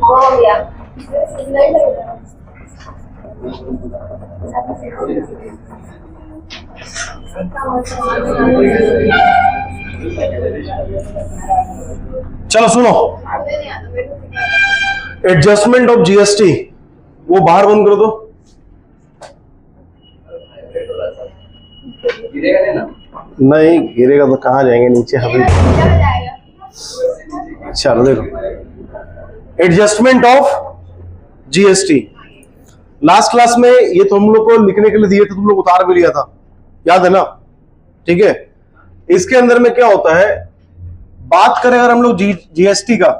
हो गया। चलो सुनो, एडजस्टमेंट ऑफ जीएसटी वो बाहर बंद करो तो। नहीं गिरेगा तो कहाँ जाएंगे, नीचे हमें। चलो देखो, adjustment of GST last class में ये तो हम लोग को लिखने के लिए दिए थे, तुम लोग उतार भी लिया था, याद है ना? ठीक है, इसके अंदर में क्या होता है, बात करें अगर हम लोग जीएसटी का,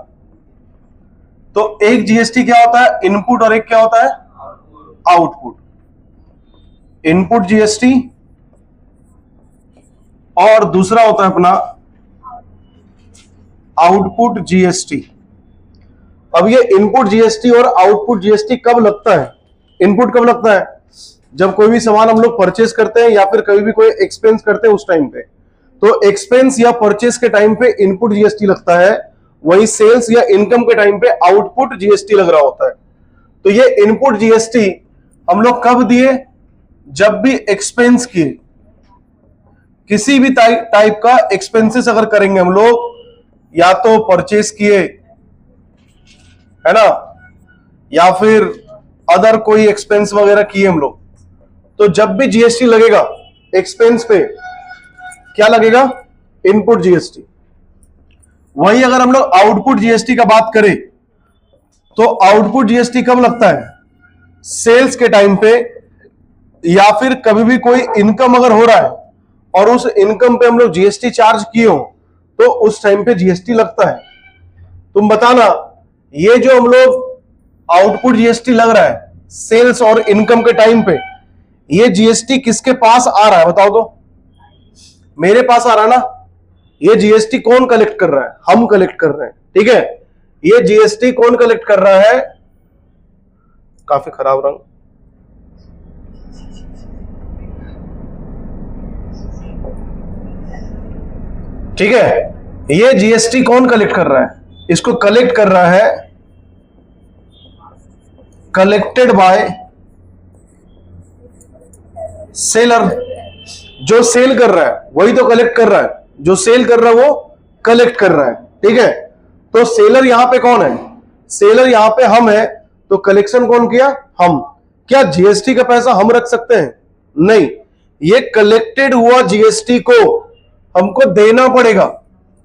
तो एक जीएसटी क्या होता है, इनपुट, और एक क्या होता है, आउटपुट। इनपुट जीएसटी और दूसरा होता है अपना आउटपुट जीएसटी। अब ये इनपुट जीएसटी और आउटपुट जीएसटी कब लगता है? इनपुट कब लगता है? जब कोई भी सामान हम लोग परचेस करते हैं या फिर कभी भी कोई एक्सपेंस करते हैं उस टाइम पे। तो एक्सपेंस या परचेस के टाइम पे इनपुट जीएसटी लगता है, वही सेल्स या इनकम के टाइम पे आउटपुट जीएसटी लग रहा होता है। तो ये इनपुट जीएसटी हम लोग कब दिए? जब भी एक्सपेंस किए, किसी भी टाइप का एक्सपेंसेस अगर करेंगे हम लोग, या तो परचेस किए है ना, या फिर अदर कोई एक्सपेंस वगैरह किए हम लोग, तो जब भी जीएसटी लगेगा एक्सपेंस पे, क्या लगेगा? Input GST. वही अगर हम लोग आउटपुट जीएसटी का बात करें, तो आउटपुट जीएसटी कब लगता है? सेल्स के टाइम पे, या फिर कभी भी कोई इनकम अगर हो रहा है और उस इनकम पे हम लोग जीएसटी चार्ज किए हो, तो उस टाइम पे जीएसटी लगता है। तुम बताना, ये जो हम लोग आउटपुट जीएसटी लग रहा है सेल्स और इनकम के टाइम पे, ये जीएसटी किसके पास आ रहा है बताओ तो? मेरे पास आ रहा है ना। ये जीएसटी कौन कलेक्ट कर रहा है? हम कलेक्ट कर रहे हैं, ठीक है। ये जीएसटी कौन कलेक्ट कर रहा है? काफी खराब रंग, ठीक है। ये जीएसटी कौन कलेक्ट कर रहा है? इसको कलेक्ट कर रहा है, कलेक्टेड बाय सेलर। जो सेल कर रहा है वही तो कलेक्ट कर रहा है, जो सेल कर रहा है वो कलेक्ट कर रहा है, ठीक है। तो सेलर यहां पे कौन है? सेलर यहां पे हम है, तो कलेक्शन कौन किया? हम। क्या जीएसटी का पैसा हम रख सकते हैं? नहीं, ये कलेक्टेड हुआ जीएसटी को हमको देना पड़ेगा।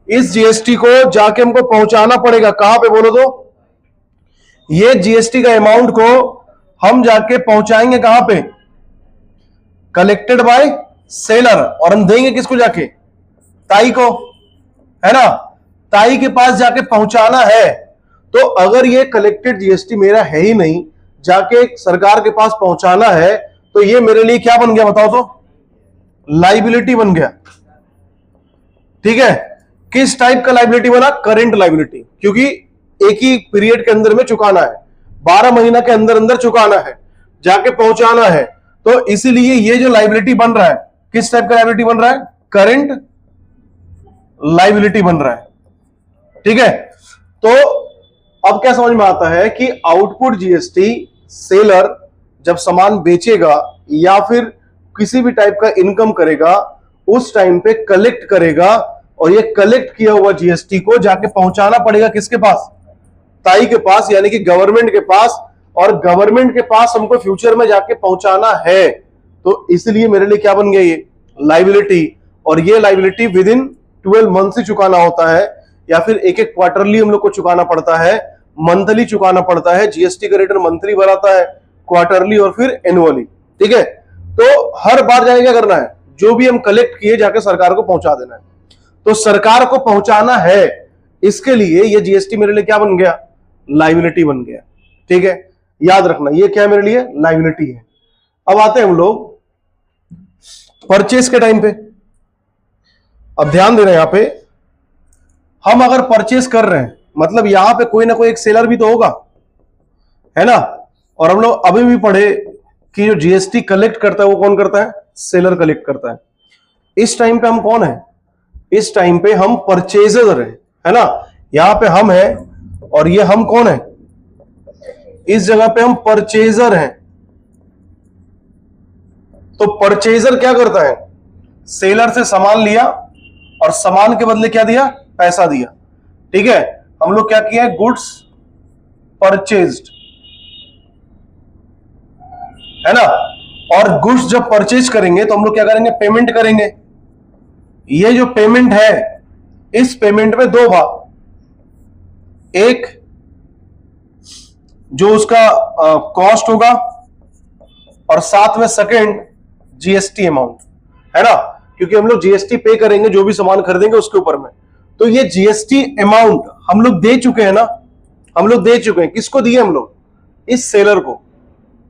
इस जीएसटी को जाके हमको पहुंचाना पड़ेगा, कहां पे बोलो तो? ये जीएसटी का अमाउंट को हम जाके पहुंचाएंगे कहां पे? Collected by seller. और हम देंगे किसको जाके? ताई को, है ना। ताई के पास जाके पहुंचाना है। तो अगर ये कलेक्टेड जीएसटी मेरा है ही नहीं, जाके सरकार के पास पहुंचाना है, तो ये मेरे लिए क्या बन गया बताओ तो? लाइबिलिटी बन गया, ठीक है। किस टाइप का लाइबिलिटी बना? करंट लाइबिलिटी, क्योंकि एक ही पीरियड के अंदर में चुकाना है, 12 महीना के अंदर अंदर चुकाना है, जाके पहुंचाना है। तो इसीलिए ये जो लाइबिलिटी बन रहा है, किस टाइप का लाइबिलिटी बन रहा है? करंट लाइबिलिटी बन रहा है, ठीक है। तो अब क्या समझ में आता है कि आउटपुट जीएसटी सेलर जब सामान बेचेगा या फिर किसी भी टाइप का इनकम करेगा, उस टाइम पे कलेक्ट करेगा, और ये कलेक्ट किया हुआ जीएसटी को जाके पहुंचाना पड़ेगा किसके पास? ताई के पास, यानी कि गवर्नमेंट के पास। और गवर्नमेंट के पास हमको फ्यूचर में जाके पहुंचाना है, तो इसलिए मेरे लिए क्या बन गया? ये लाइबिलिटी। और ये लाइबिलिटी विद इन 12 मंथ से चुकाना होता है, या फिर एक एक क्वार्टरली हम लोग को चुकाना पड़ता है, मंथली चुकाना पड़ता है। जीएसटी का रिटर्न मंथली बनाता है, क्वार्टरली और फिर एनुअली, ठीक है। तो हर बार जाके क्या करना है? जो भी हम कलेक्ट किए जाके सरकार को पहुंचा देना है। तो सरकार को पहुंचाना है, इसके लिए ये जीएसटी मेरे लिए क्या बन गया? लाइबिलिटी बन गया, ठीक है। याद रखना, ये क्या मेरे लिए? लाइबिलिटी है। अब आते हैं हम लोग परचेस के टाइम पे। अब ध्यान देना, यहां पे हम अगर परचेस कर रहे हैं, मतलब यहां पे कोई ना कोई एक सेलर भी तो होगा, है ना। और हम लोग अभी भी पढ़े कि जो जीएसटी कलेक्ट करता है वो कौन करता है? सेलर कलेक्ट करता है। इस टाइम पे हम कौन है? इस टाइम पे हम परचेजर है ना। यहां पे हम है, और ये हम कौन है? इस जगह पे हम परचेजर हैं। तो परचेजर क्या करता है, सेलर से सामान लिया और सामान के बदले क्या दिया, पैसा दिया। ठीक है, हम लोग क्या किया है, गुड्स परचेज्ड, है ना। और गुड्स जब परचेज करेंगे तो हम लोग क्या करेंगे, पेमेंट करेंगे। ये जो पेमेंट है, इस पेमेंट में दो भाग, एक जो उसका कॉस्ट होगा और साथ में सेकंड जीएसटी अमाउंट, है ना, क्योंकि हम लोग जीएसटी पे करेंगे जो भी सामान खरीदेंगे उसके ऊपर में। तो ये जीएसटी अमाउंट हम लोग दे चुके हैं ना, हम लोग दे चुके हैं। किसको दिए हम लोग, इस सेलर को।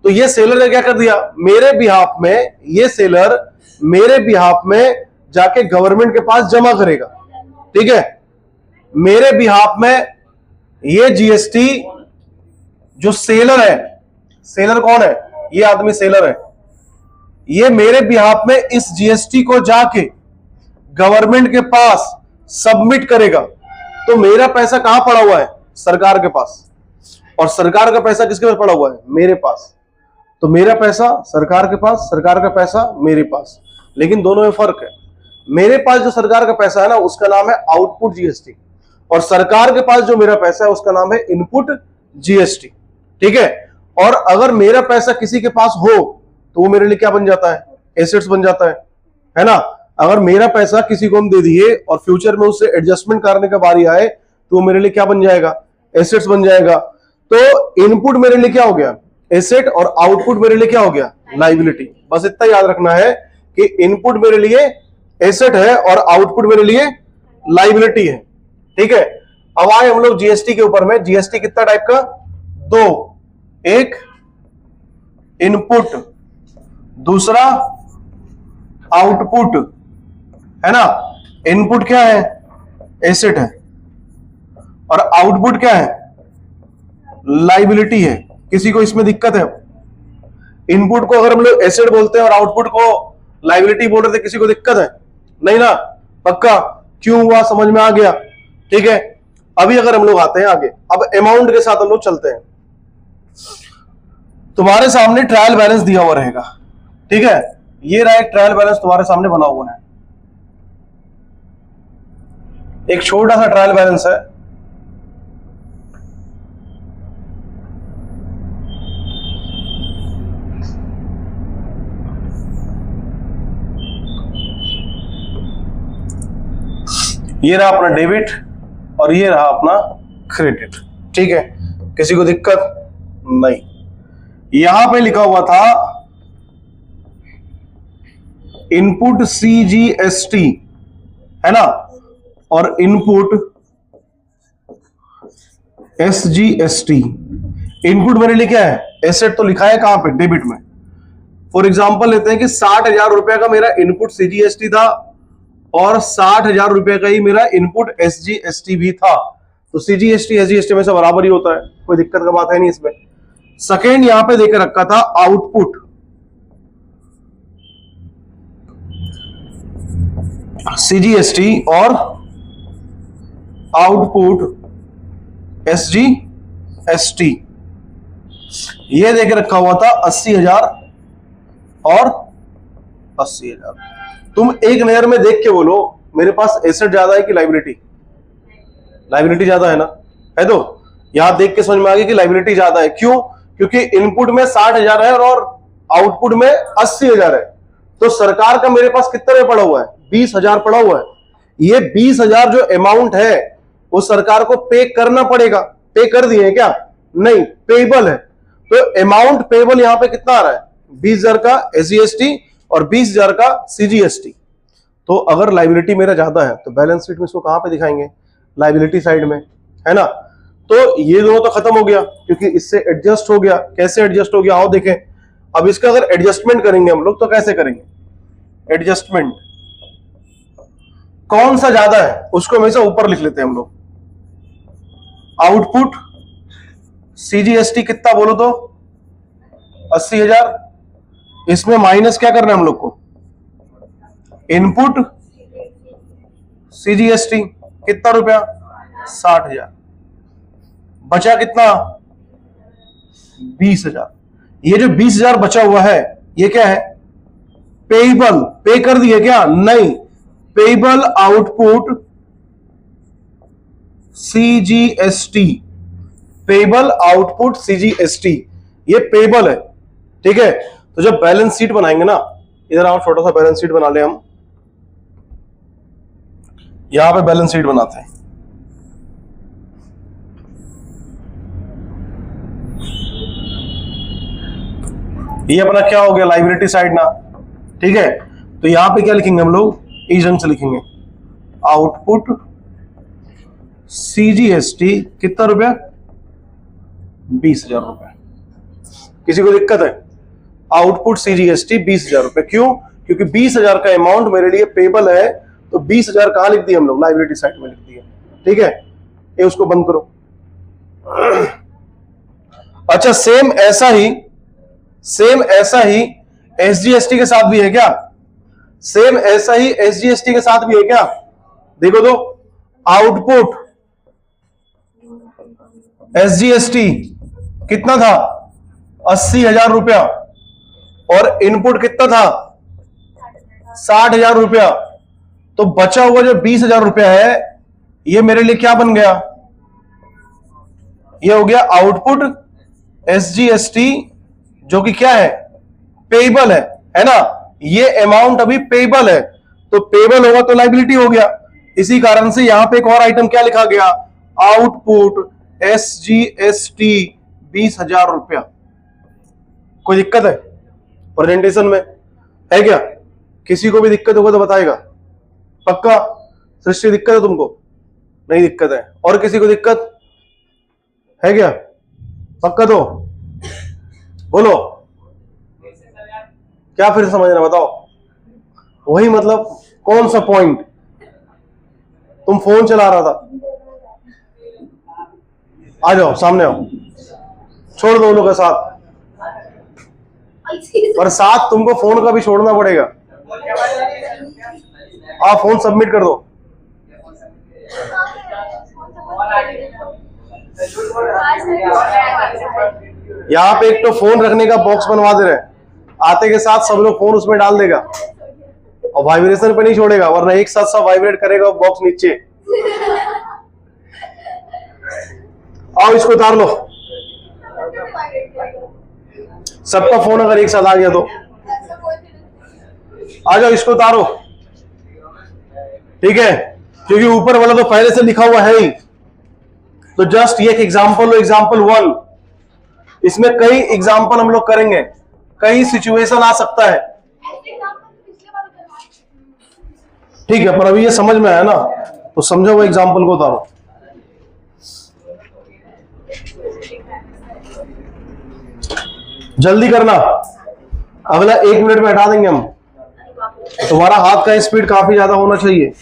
तो ये सेलर ने क्या कर दिया, मेरे बिहाफ में, ये सेलर मेरे बिहाफ में जाके गवर्नमेंट के पास जमा करेगा। ठीक है, मेरे बिहाफ में ये जीएसटी, जो सेलर है, सेलर कौन है, ये आदमी सेलर है, ये मेरे बिहाफ में इस जीएसटी को जाके गवर्नमेंट के पास सबमिट करेगा। तो मेरा पैसा कहां पड़ा हुआ है, सरकार के पास, और सरकार का पैसा किसके पास पड़ा हुआ है, मेरे पास। तो मेरा पैसा सरकार के पास, सरकार का पैसा मेरे पास, लेकिन दोनों में फर्क है। मेरे पास जो सरकार का पैसा है ना, उसका नाम है आउटपुट जीएसटी, और सरकार के पास जो मेरा पैसा है उसका नाम है इनपुट जीएसटी। ठीक है, और अगर मेरा पैसा किसी के पास हो तो वो मेरे लिए क्या बन जाता है, एसेट्स बन जाता है ना। अगर मेरा पैसा किसी को हम दे दिए और फ्यूचर में उससे एडजस्टमेंट करने का बारी आए तो वो मेरे लिए क्या बन जाएगा, एसेट्स बन जाएगा। तो इनपुट मेरे लिए क्या हो गया, एसेट, और आउटपुट मेरे लिए क्या हो गया, लाइबिलिटी। बस इतना याद रखना है कि इनपुट मेरे लिए एसेट है और आउटपुट मेरे लिए लाइबिलिटी है। ठीक है, अब आए हम लोग जीएसटी के ऊपर में। जीएसटी कितना टाइप का, दो, एक इनपुट, दूसरा आउटपुट, है ना। इनपुट क्या है, एसेट है, और आउटपुट क्या है, लाइबिलिटी है। किसी को इसमें दिक्कत है, इनपुट को अगर हम लोग एसेट बोलते हैं और आउटपुट को लाइबिलिटी बोल रहे थे, किसी को दिक्कत है, नहीं ना, पक्का। क्यों हुआ, समझ में आ गया। ठीक है, अभी अगर हम लोग आते हैं आगे, अब अमाउंट के साथ हम लोग चलते हैं। तुम्हारे सामने ट्रायल बैलेंस दिया हुआ रहेगा। ठीक है, ये रहा एक ट्रायल बैलेंस तुम्हारे सामने बना हुआ है, एक छोटा सा ट्रायल बैलेंस है। ये रहा अपना डेबिट और ये रहा अपना क्रेडिट। ठीक है, किसी को दिक्कत नहीं। यहां पे लिखा हुआ था इनपुट सीजीएसटी, है ना, और इनपुट एसजीएसटी। इनपुट मेरे लिए क्या है, एसेट, तो लिखा है कहां पे, डेबिट में। फॉर एग्जांपल लेते हैं कि 60,000 रुपए का मेरा इनपुट सीजीएसटी था और 60,000 रुपए का ही मेरा इनपुट एसजीएसटी भी था। तो सीजीएसटी एसजीएसटी में से बराबर ही होता है, कोई दिक्कत का बात है नहीं इसमें। सेकेंड यहां पे देकर रखा था आउटपुट, सीजीएसटी और आउटपुट एसजीएसटी। ये देकर रखा हुआ था 80,000 और 80,000। तुम एक नजर में देख के बोलो मेरे पास एसेट ज्यादा है कि लाइबिलिटी, लाइबिलिटी ज्यादा है ना, है। तो यहां देख के समझ में आ गया कि लाइबिलिटी ज्यादा है। क्यों, क्योंकि इनपुट में 60,000 है और आउटपुट में 80,000 है। तो सरकार का मेरे पास कितना में पड़ा हुआ है, 20,000 पड़ा हुआ है। ये 20,000 जो अमाउंट है वो सरकार को पे करना पड़ेगा। पे कर दिए हैं क्या, नहीं, पेबल है। तो अमाउंट पेबल यहां पे कितना आ रहा है, 20,000 का एसजीएसटी और 20,000 का सीजीएसटी। तो अगर लाइबिलिटी मेरा ज्यादा है तो बैलेंस शीट में इसको कहां पे दिखाएंगे, लाइबिलिटी साइड में, है ना। तो ये दोनों तो खत्म हो गया क्योंकि इससे एडजस्ट हो गया। कैसे एडजस्ट हो गया, आओ देखें। अब इसका अगर एडजस्टमेंट करेंगे हम लोग तो कैसे करेंगे, एडजस्टमेंट कौन सा ज्यादा है उसको हमेशा ऊपर लिख लेते हैं हम लोग। आउटपुट सीजीएसटी कितना बोलो तो 80,000, इसमें माइनस क्या करना है हम लोग को, इनपुट सीजीएसटी कितना रुपया, 60,000। बचा कितना 20,000। ये जो 20,000 बचा हुआ है ये क्या है? पेएबल। पे कर दिए क्या? नहीं, payable output CGST, payable output CGST, ये पेएबल है। ठीक है, तो जब बैलेंस शीट बनाएंगे ना, इधर आओ, छोटा सा बैलेंस शीट बना ले हम। यहां पे बैलेंस शीट बनाते हैं। ये अपना क्या हो गया? लाइबिलिटी साइड ना। ठीक है, तो यहां पे क्या लिखेंगे हम लोग? इस ढंग से लिखेंगे, आउटपुट CGST कितना रुपया? 20,000 रुपया। किसी को दिक्कत है? आउटपुट CGST 20,000 रुपए। क्यों? क्योंकि 20,000 का अमाउंट मेरे लिए पेबल है, तो 20,000 कहां लिख दिया हम लोग? लाइबिलिटी साइड में लिख दिया। ठीक है, ये उसको बंद करो। अच्छा, सेम ऐसा ही SGST के साथ भी है क्या? सेम ऐसा ही SGST के साथ भी है क्या? देखो तो, आउटपुट SGST कितना था? 80,000 रुपया। और इनपुट कितना था? 60,000 रुपया। तो बचा हुआ जो 20,000 रुपया है, ये मेरे लिए क्या बन गया? ये हो गया आउटपुट SGST, जो कि क्या है? पेएबल है ना? ये अमाउंट अभी पेएबल है, तो पेएबल होगा तो लायबिलिटी हो गया। इसी कारण से यहां पे एक और आइटम क्या लिखा गया? आउटपुट SGST 20,000 रुपया। कोई दिक्कत है प्रेजेंटेशन में? है क्या? किसी को भी दिक्कत होगा तो बताएगा। पक्का? सृष्टि, दिक्कत है तुमको? नहीं दिक्कत है। और किसी को दिक्कत है क्या? पक्का? तो बोलो, क्या फिर समझना? बताओ। वही मतलब, कौन सा पॉइंट? तुम फोन चला रहा था। आ जाओ, सामने आओ, छोड़ दो लोगों का साथ, पर साथ तुमको फोन का भी छोड़ना पड़ेगा। आप फोन सबमिट कर दो। यहाँ पे एक तो फोन रखने का बॉक्स बनवा दे रहे हैं, आते के साथ सब लोग फोन उसमें डाल देगा और वाइब्रेशन पे नहीं छोड़ेगा, वरना एक साथ सब वाइब्रेट करेगा बॉक्स नीचे। आओ, इसको उतार लो। सबका फोन अगर एक साथ आ गया तो आ जाओ, इसको उतारो। ठीक है, क्योंकि ऊपर वाला तो पहले से लिखा हुआ है ही। तो जस्ट ये एक एग्जांपल, एग्जांपल 1, इसमें कई एग्जांपल हम लोग करेंगे, कई सिचुएशन आ सकता है। ठीक है, पर अभी ये समझ में आया ना, तो समझो वो एग्जांपल को उतारो। जल्दी करना, अगला 1 मिनट में हटा देंगे हम। तुम्हारा हाथ का स्पीड काफी ज्यादा होना चाहिए।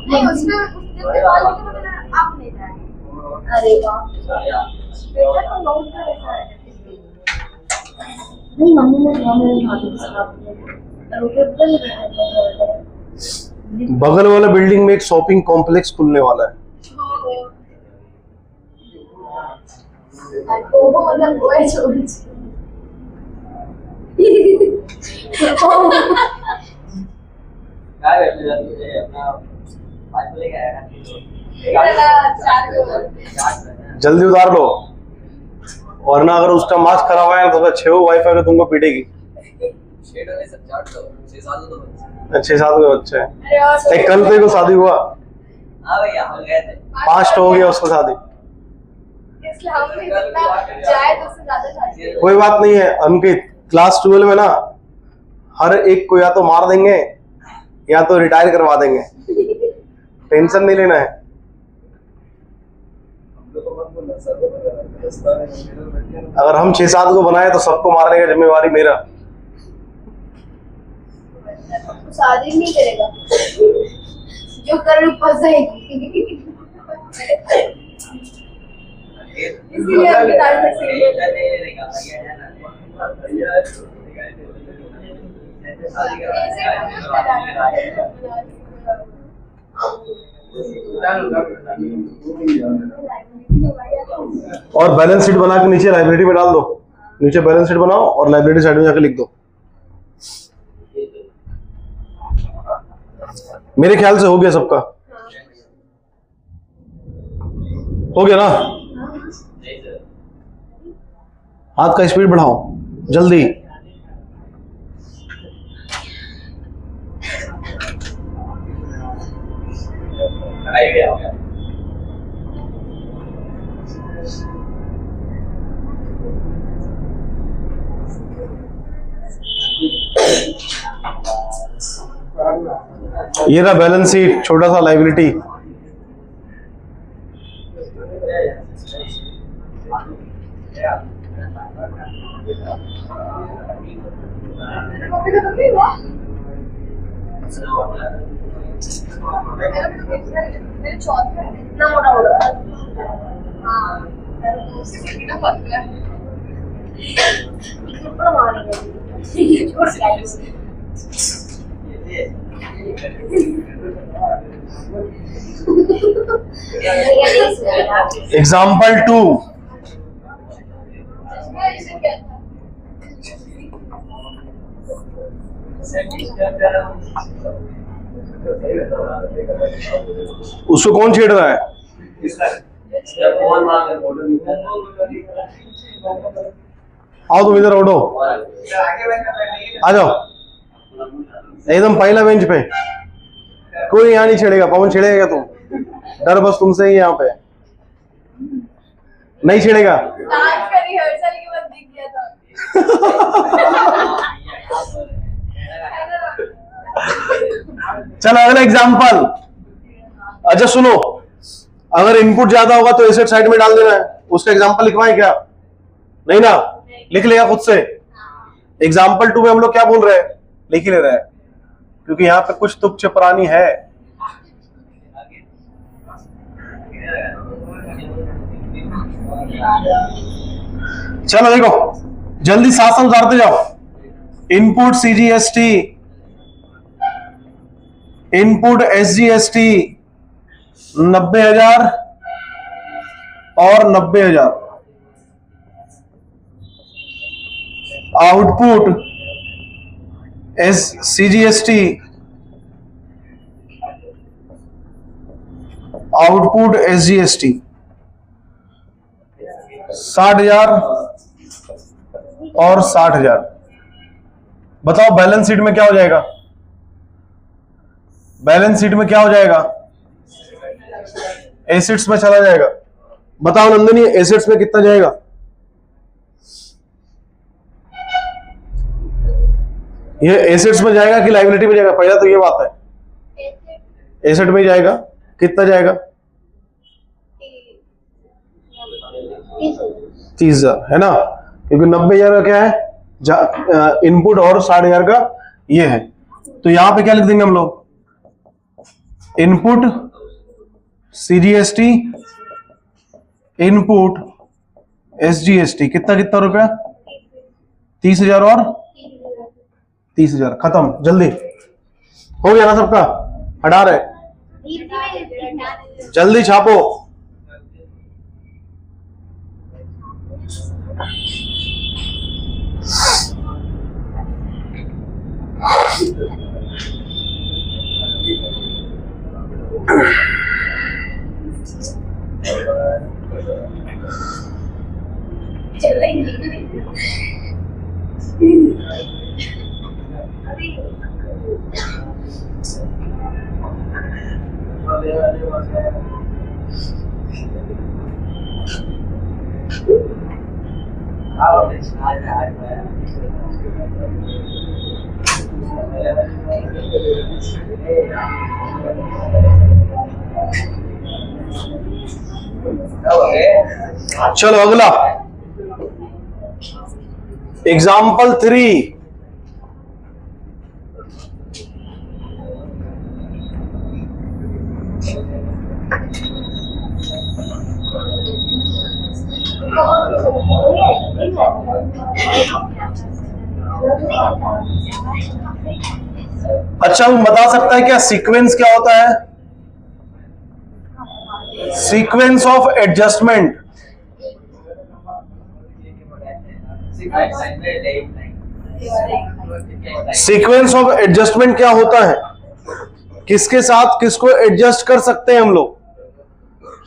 नहीं, उसमें आप नहीं जाए। अरे वाह, बेटा तो बहुत अच्छा है। नहीं, मम्मी ने बगल वाला बिल्डिंग में एक शॉपिंग कॉम्प्लेक्स खुलने वाला है। जल्दी उतार लो, वरना अगर उसका मास्क खराब है तो 6 वाईफाई का तुमको पीटेगी। 6-7 के बच्चे हैं। एक कल को शादी हुआ, 5 हो गया उसको शादी। कोई बात नहीं है अंकित, क्लास 12 में ना हर एक को या तो मार देंगे या तो रिटायर करवा देंगे, टेंशन नहीं लेना है। अगर हम 6-7 को बनाए तो सबको मारने का जिम्मेवारी मेरा। शादी नहीं करेगा, जो कर फंस जाएगी। इसलिए आपकी तारीफ और बैलेंस शीट बना के नीचे लाइब्रेरी में डाल दो। नीचे बैलेंस शीट बनाओ और लाइब्रेरी साइड में जाके लिख दो। मेरे ख्याल से हो गया सबका, हो गया ना? हाथ का स्पीड बढ़ाओ जल्दी। ये रहा बैलेंस शीट, छोटा सा लायबिलिटी। मेरे चौथे इतना मोटा हो रहा है। हाँ, कितना पतला है। कितना मारेंगे? छोड़ गाइस। एग्जाम्पल 2। उसको कौन छेड़ रहा है? आओ तुम इधर उठो, आ जाओ एकदम पहला बेंच पे। कोई यहाँ नहीं छेड़ेगा। पवन छेड़ेगा तुम? डर बस तुमसे ही यहाँ पे, नहीं छेड़ेगा। आज का रिहर्सल के बाद दिख गया था। चलो अगला एग्जाम्पल। अच्छा सुनो, अगर इनपुट ज्यादा होगा तो एसेट साइड में डाल देना है। उसका एग्जाम्पल लिखवाएं क्या? नहीं ना, लिख लेगा खुद से। एग्जाम्पल 2 में हम लोग क्या बोल रहे हैं? लिख ही ले रहे हैं, क्योंकि यहाँ पे कुछ तुक चपरानी है। चलो देखो जल्दी साथ साथ उतारते जाओ। इनपुट सीजीएसटी, इनपुट एसजीएसटी 90,000 और 90,000। Output S CGST, output SGST 60,000 और 60,000। बताओ बैलेंस शीट में क्या हो जाएगा? बैलेंस शीट में क्या हो जाएगा? एसेट्स में चला जाएगा। बताओ नंदिनी, एसेट्स में कितना जाएगा? ये एसेट्स में जाएगा कि लायबिलिटी में जाएगा? पहला तो ये बात है, एसेट में जाएगा। कितना जाएगा? 30,000 है ना, क्योंकि 90,000 का क्या है इनपुट और 60,000 का ये है। तो यहां पे क्या लिख देंगे हम लोग? इनपुट सीजीएसटी, इनपुट एसजीएसटी कितना कितना रुपया? 30,000 और 30,000। खत्म। जल्दी हो गया ना सबका? हटा रहे, जल्दी छापो। चलो अगला एग्जाम्पल 3। अच्छा, वो बता सकता है क्या सीक्वेंस क्या होता है? Sequence of adjustment. Sequence of adjustment क्या होता है? किसके साथ किसको एडजस्ट कर सकते हैं हम लोग?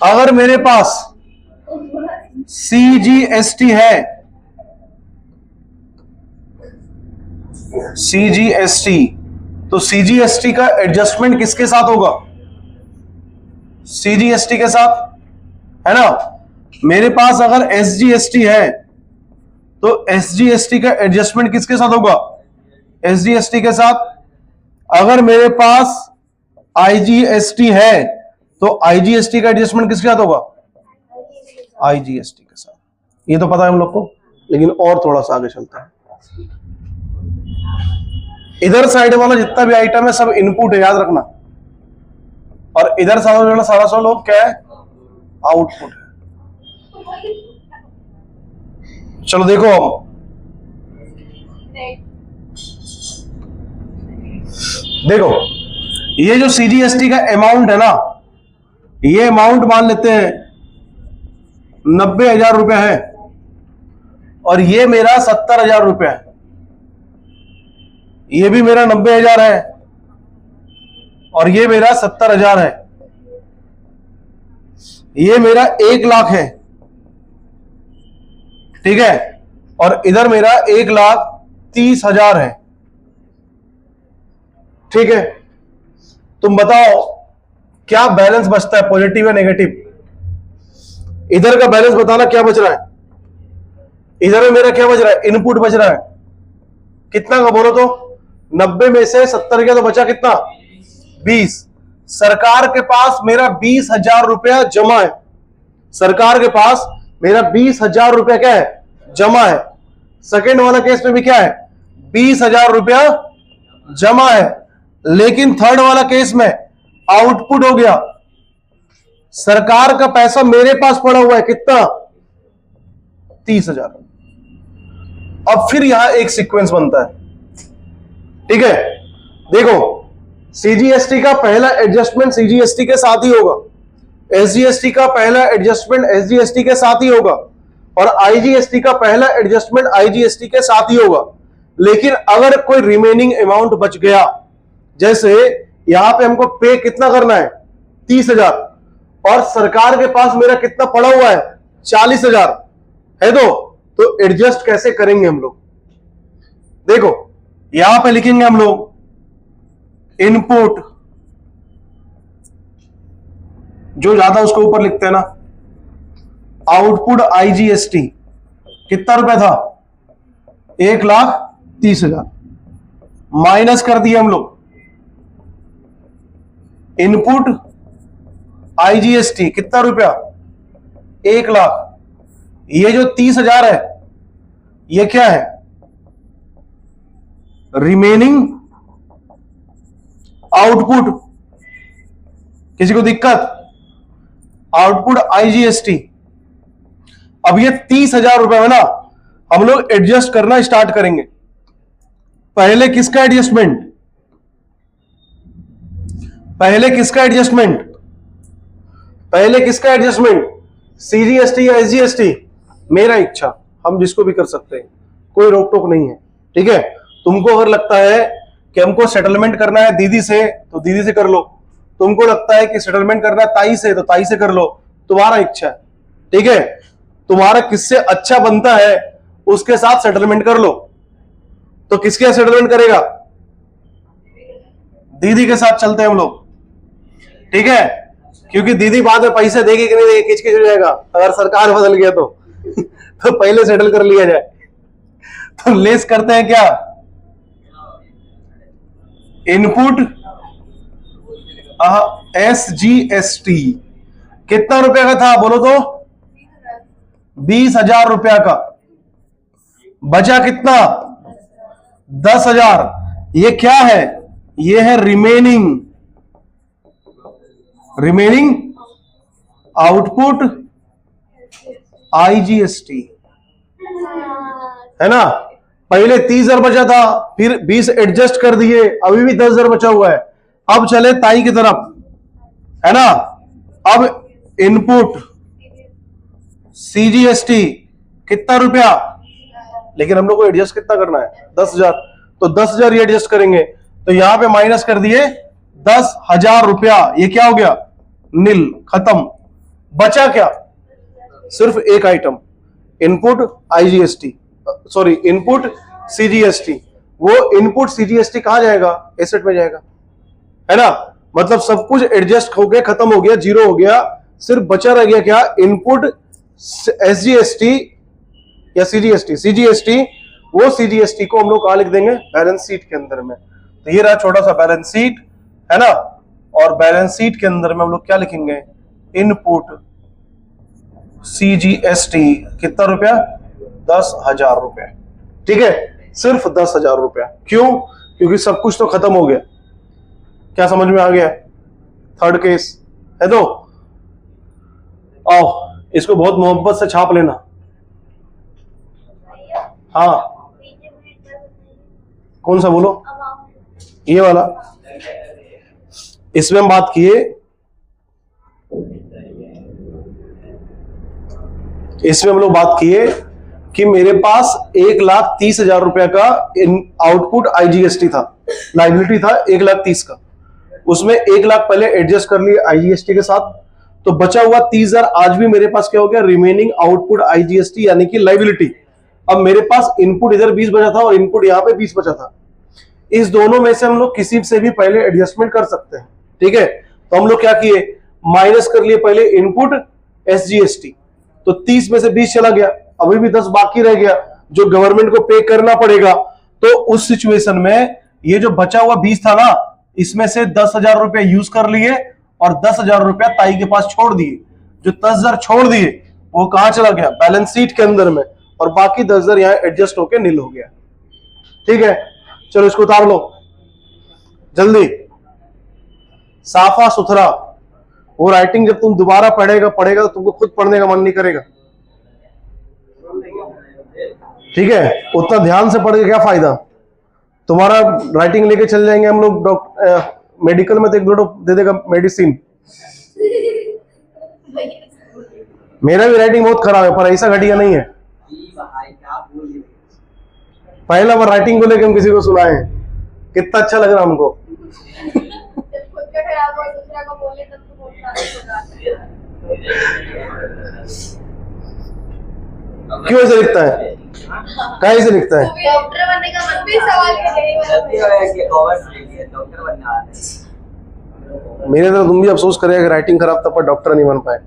अगर मेरे पास CGST है, CGST, तो CGST का एडजस्टमेंट किसके साथ होगा? CGST के साथ, है ना। मेरे पास अगर SGST है तो SGST का एडजस्टमेंट किसके साथ होगा? SGST के साथ। अगर मेरे पास IGST है तो IGST का एडजस्टमेंट किसके साथ होगा? IGST के साथ। ये तो पता है हम लोग को, लेकिन और थोड़ा सा आगे चलता है। इधर साइड वाला जितना भी आइटम है सब इनपुट है, याद रखना, और इधर साइड वाला सारा लोग क्या है? आउटपुट है। चलो देखो, देखो ये जो CGST का अमाउंट है ना, ये अमाउंट मान लेते हैं 90,000 रुपया है, और ये मेरा 70,000 रुपया है। ये भी मेरा 90,000 है, और ये मेरा 70,000 है। ये मेरा 1,00,000 है, ठीक है, और इधर मेरा 1,30,000 है, ठीक है। तुम बताओ क्या बैलेंस बचता है, पॉजिटिव या नेगेटिव? इधर का बैलेंस बताना, क्या बच रहा है? इधर में मेरा क्या बच रहा है? इनपुट बच रहा है। कितना का बोलो तो? 90 में से 70 गया तो बचा कितना? 20। सरकार के पास मेरा 20,000 रुपया जमा है। सरकार के पास मेरा 20,000 रुपया क्या है? जमा है। सेकेंड वाला केस में भी क्या है? 20,000 रुपया जमा है। लेकिन थर्ड वाला केस में आउटपुट हो गया, सरकार का पैसा मेरे पास पड़ा हुआ है, कितना? 30,000। अब फिर यहां एक सीक्वेंस बनता है, ठीक है। देखो, CGST का पहला एडजस्टमेंट CGST के साथ ही होगा, SGST का पहला एडजस्टमेंट SGST के साथ ही होगा, और IGST का पहला एडजस्टमेंट IGST के साथ ही होगा। लेकिन अगर कोई रिमेनिंग अमाउंट बच गया, जैसे यहां पे हमको पे कितना करना है? 30,000, और सरकार के पास मेरा कितना पड़ा हुआ है? 40,000 है। तो एडजस्ट कैसे करेंगे हम लोग? देखो, यहां पे लिखेंगे हम लोग इनपुट, जो ज्यादा उसको ऊपर लिखते हैं ना, आउटपुट IGST कितना रुपया था? 1,30,000। माइनस कर दिए हम लोग इनपुट IGST कितना रुपया? 1,00,000। ये जो 30,000 है, ये क्या है? Remaining output. किसी को दिक्कत? Output IGST। अब ये 30,000 रुपए में ना हम लोग एडजस्ट करना स्टार्ट करेंगे। पहले किसका एडजस्टमेंट? पहले किसका एडजस्टमेंट? पहले किसका एडजस्टमेंट? CGST या SGST? मेरा इच्छा, हम जिसको भी कर सकते हैं, कोई रोक टोक नहीं है, ठीक है। तुमको अगर लगता है कि हमको सेटलमेंट करना है दीदी से, तो दीदी से कर लो। तुमको लगता है कि सेटलमेंट करना है ताई से, तो ताई से कर लो। तुम्हारा इच्छा है, ठीक है। तुम्हारा किससे अच्छा बनता है उसके साथ सेटलमेंट कर लो। तो किसके साथ सेटलमेंट करेगा? दीदी के साथ चलते हैं हम लोग, ठीक है, क्योंकि दीदी बाद में पैसे देगी कि नहीं देगी, किच किच हो जाएगा अगर सरकार बदल गया तो तो पहले सेटल कर लिया जाए। तो लेस करते हैं क्या? Input SGST। कितना रुपए का था बोलो तो? 20,000 रुपया का। बचा कितना? 10,000। ये क्या है? ये है रिमेनिंग आउटपुट IGST, है ना। पहले 30,000 बचा था, फिर 20 एडजस्ट कर दिए, अभी भी 10,000 बचा हुआ है। अब चले ताई की तरफ, है ना। अब इनपुट CGST कितना रुपया, लेकिन हम लोग को एडजस्ट कितना करना है? 10,000। तो 10,000 ये एडजस्ट करेंगे, तो यहां पे माइनस कर दिए 10,000 रुपया। ये क्या हो गया? नील, खत्म। बचा क्या? सिर्फ एक item, input IGST, sorry input CGST। वो इनपुट CGST कहां जाएगा? एसेट में जाएगा, है ना। मतलब सब कुछ एडजस्ट हो गया, खत्म हो गया, जीरो हो गया। सिर्फ बचा रह गया क्या? इनपुट SGST या CGST। वो CGST को हम लोग कहां लिख देंगे? बैलेंस शीट के अंदर में। तो ये रहा छोटा सा बैलेंस शीट, है ना। और बैलेंस शीट के अंदर में हम लोग क्या लिखेंगे? इनपुट CGST कितना रुपया? 10,000 रुपया। ठीक है, सिर्फ 10,000 रुपया। क्यों? क्योंकि सब कुछ तो खत्म हो गया। क्या समझ में आ गया? थर्ड केस है। तो आओ इसको बहुत मोहब्बत से छाप लेना। हाँ, कौन सा बोलो? ये वाला। इसमें हम बात किए, इसमें हम लोग बात किए कि मेरे पास 1,30,000 रुपया का आउटपुट IGST था, लाइबिलिटी था 1,30,000 का। उसमें 1,00,000 पहले एडजस्ट कर लिए IGST के साथ, तो बचा हुआ 30,000 आज भी मेरे पास क्या हो गया? रिमेनिंग आउटपुट IGST यानी कि लाइबिलिटी। अब मेरे पास इनपुट इधर 20 बचा था और इनपुट यहां पे 20 बचा था। इस दोनों में से हम लोग किसी से भी पहले एडजस्टमेंट कर सकते हैं। ठीक है, तो हम लोग क्या किए? माइनस कर लिए पहले इनपुट SGST। तो 30 में से 20 चला गया, अभी भी 10 बाकी रह गया जो गवर्नमेंट को पे करना पड़ेगा। तो उस सिचुएशन में ये जो बचा हुआ 20 था ना, इसमें से 10,000 रुपए यूज कर लिए और 10,000 रुपया ताई के पास छोड़ दिए। जो 10,000 छोड़ दिए वो कहां चला गया? बैलेंस शीट के अंदर में। और बाकी 10,000 यहां एडजस्ट होके नील हो गया। ठीक है, चलो इसको उतार लो जल्दी, साफा सुथरा। वो राइटिंग जब तुम दोबारा पढ़ेगा तो तुमको खुद पढ़ने का मन नहीं करेगा। ठीक है, उतना ध्यान से पढ़ के क्या फायदा? तुम्हारा राइटिंग लेके चल जाएंगे हम लोग मेडिकल में, तो 1-2 दे देगा मेडिसिन। मेरा भी राइटिंग बहुत खराब है, पर ऐसा घटिया नहीं है। पहला बार राइटिंग को लेके हम किसी को सुनाए, कितना अच्छा लग रहा हमको। क्यों ऐसे लिखता है? कहीं से लिखता है? डॉक्टर बनने का मन भी सवाल मेरे तो तुम भी अफसोस करेगा कि राइटिंग खराब था पर डॉक्टर नहीं बन पाए।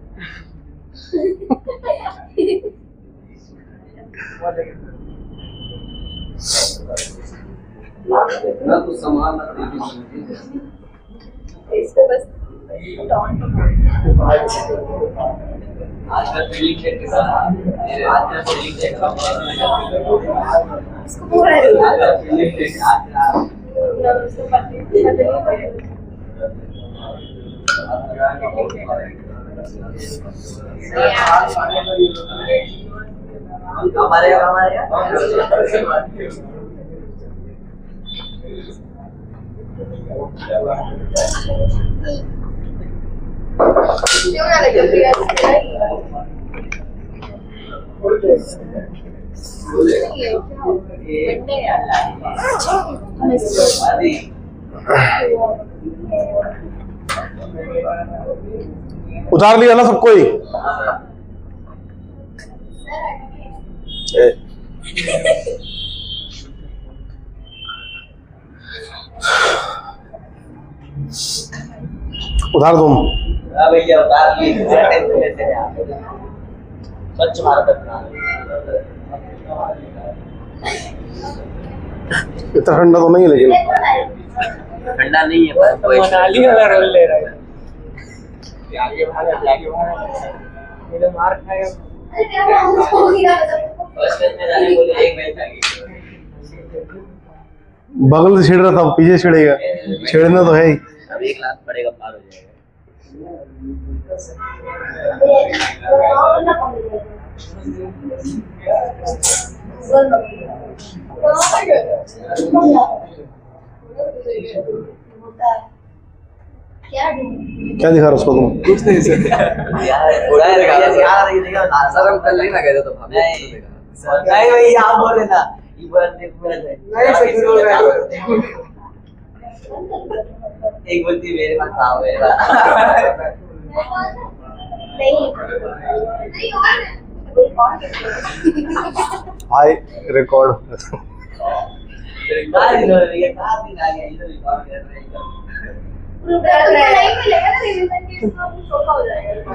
इसको बस उतार लिया ना सबको ही? उधार तुम भैया उतार स्वच्छ भारत अभियान। इतना ठंडा तो नहीं है, लेकिन ठंडा नहीं है, मनाली वाला रोल ले रहा है। आगे भागा मेरे मार खाएगा। अरे क्या हो गया फर्स्ट में जाने बोले एक मैच आगे बगल से छेड़ रहा था, पीछे छेड़ेगा, छेड़ना तो है ही। अब 1 लाख पड़ेगा, पार हो जाएगा। क्या क्या दिखा रहा उसको तुम? कुछ नहीं सर यार बुरा है यार, ये देखा सर हम कल नहीं ना गए थे तो भाभी नहीं नहीं भाई आप बोल रहे ना ये बार देख नहीं सर बोल रहे हैं। एक बोलती मेरे पास था मेरा नहीं हाय रिकॉर्ड। कहाँ दिन हो रही है, कहाँ दिन आ गया, इधर रिकॉर्ड कर रहे हैं। नहीं मिलेगा ना रिवीजन के इसमें सोखा हो जाएगा।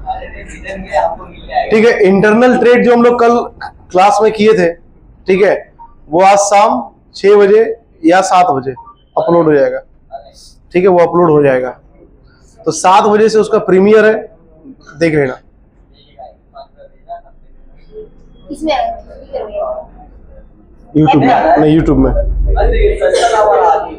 अरे रिवीजन के आपको मिल जाएगा। ठीक है, इंटरनल ट्रेड जो हम लोग कल क्लास में किए थे, ठीक है, वो आज शाम 6 बजे या 7 बजे अपलोड हो जाएगा। ठीक है, वो अपलोड हो जाएगा तो 7 बजे से उसका प्रीमियर है, देख लेना। इसमें यूट्यूब में नहीं, यूट्यूब में। अरे सस्ता वाला आदमी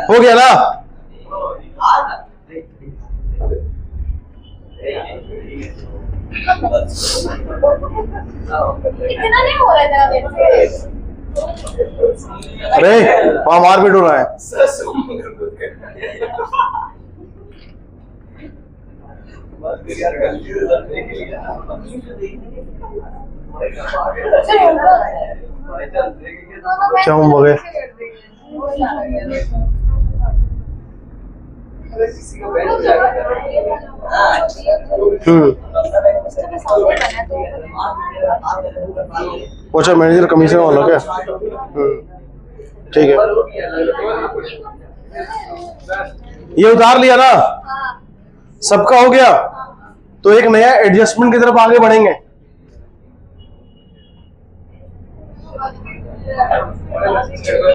हो गया ना? इतना नहीं हो रहा था मेरे से। अरे वहां मारपीट हो रहा है। क्या हम हो गए? किसी को बैठ जाएगा अच्छा, मैनेजर कमीशन वाला क्या? ठीक है, ये उतार लिया ना, सबका हो गया तो एक नया एडजस्टमेंट की तरफ आगे बढ़ेंगे।